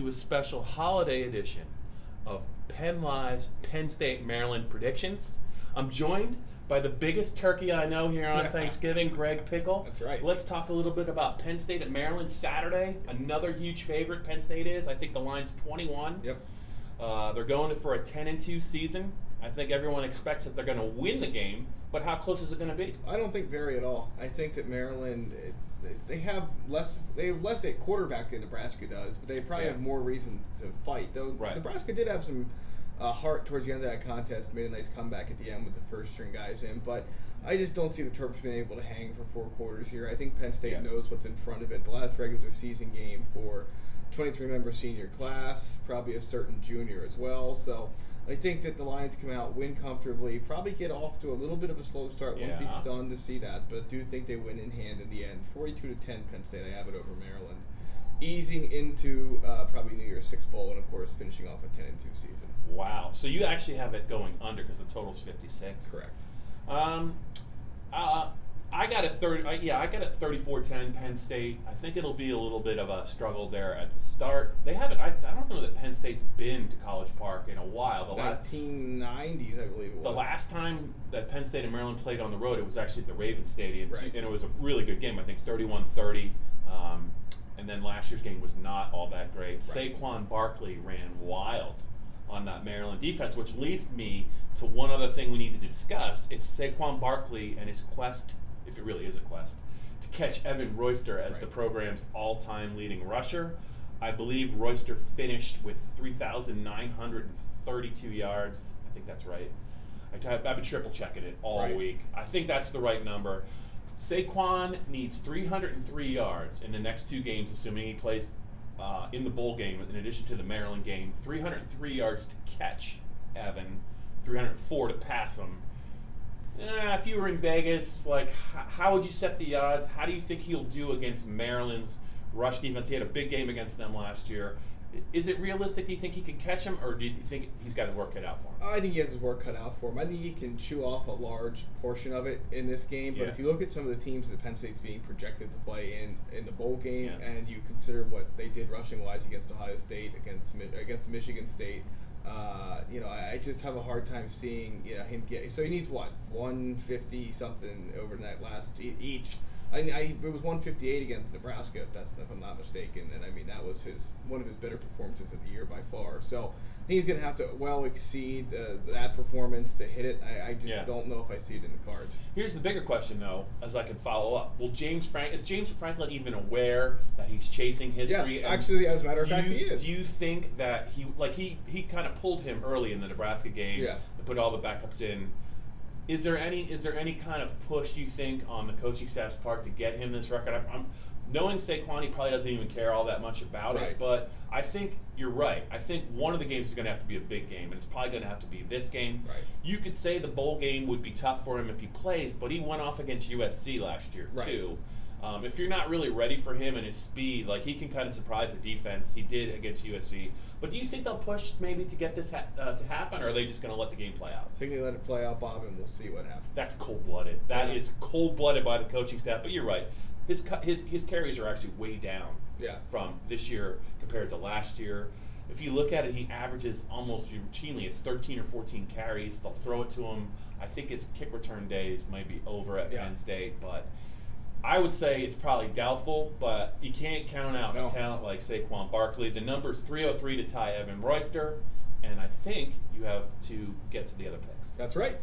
to a special holiday edition of PennLive's Penn State Maryland predictions. I'm joined by the biggest turkey I know here on Thanksgiving, Greg Pickel. That's right. Let's talk a little bit about Penn State at Maryland Saturday. Another huge favorite Penn State is. I think the line's 21. Yep. They're going for a 10-2 season. I think everyone expects that they're going to win the game, but how close is it going to be? I don't think very at all. I think that Maryland, they have less at quarterback than Nebraska does, but they probably have more reason to fight. Though Nebraska did have some heart towards the end of that contest, made a nice comeback at the end with the first string guys in, but I just don't see the Terps being able to hang for 4 quarters here. I think Penn State knows what's in front of it. The last regular season game for 23-member senior class, probably a certain junior as well, so I think that the Lions come out, win comfortably, probably get off to a little bit of a slow start. Wouldn't be stunned to see that, but do think they win in hand in the end. 42-10 Penn State, I have it over Maryland. Easing into probably New Year's Six Bowl and, of course, finishing off a 10-2 season. Wow. So you actually have it going under because the total's 56. Correct. I got it 34-10 Penn State. I think it'll be a little bit of a struggle there at the start. They haven't. I don't know that Penn State's been to College Park in a while. The 1990s, I believe it was. The last time that Penn State and Maryland played on the road, it was actually at the Raven Stadium, right, and it was a really good game. I think 31-30. And then last year's game was not all that great. Right. Saquon Barkley ran wild on that Maryland defense, which leads me to one other thing we need to discuss. It's Saquon Barkley and his quest, if it really is a quest, to catch Evan Royster as the program's all-time leading rusher. I believe Royster finished with 3,932 yards. I think that's right. I've been triple checking it all week. I think that's the right number. Saquon needs 303 yards in the next 2 games, assuming he plays in the bowl game, in addition to the Maryland game. 303 yards to catch Evan, 304 to pass him. If you were in Vegas, like, how would you set the odds? How do you think he'll do against Maryland's rush defense? He had a big game against them last year. Is it realistic? Do you think he can catch him, or do you think he's got his work cut out for him? I think he has his work cut out for him. I think he can chew off a large portion of it in this game. But if you look at some of the teams that Penn State's being projected to play in the bowl game, and you consider what they did rushing-wise against Ohio State, against Michigan State, I just have a hard time seeing him get. So he needs what, 150 something over that last each. It was 158 against Nebraska, if I'm not mistaken, and I mean that was one of his better performances of the year by far. So I think he's going to have to well exceed that performance to hit it. I just don't know if I see it in the cards. Here's the bigger question, though, as I can follow up. Is James Franklin even aware that he's chasing history? Yes, actually, as a matter of fact, he is. Do you think that he kind of pulled him early in the Nebraska game and put all the backups in? Is there any kind of push, you think, on the coaching staff's part to get him this record? I'm knowing Saquon, he probably doesn't even care all that much about it, but I think you're right. I think one of the games is going to have to be a big game, and it's probably going to have to be this game. Right. You could say the bowl game would be tough for him if he plays, but he went off against USC last year, too. If you're not really ready for him and his speed, like, he can kind of surprise the defense. He did against USC. But do you think they'll push maybe to get this to happen, or are they just going to let the game play out? I think they let it play out, Bob, and we'll see what happens. That's cold-blooded. That is cold-blooded by the coaching staff. But you're right. His carries are actually way down from this year compared to last year. If you look at it, he averages almost routinely. It's 13 or 14 carries. They'll throw it to him. I think his kick return days might be over at Penn State, but I would say it's probably doubtful, but you can't count out a talent like Saquon Barkley. The number's 303 to tie Evan Royster, and I think you have to get to the other picks. That's right.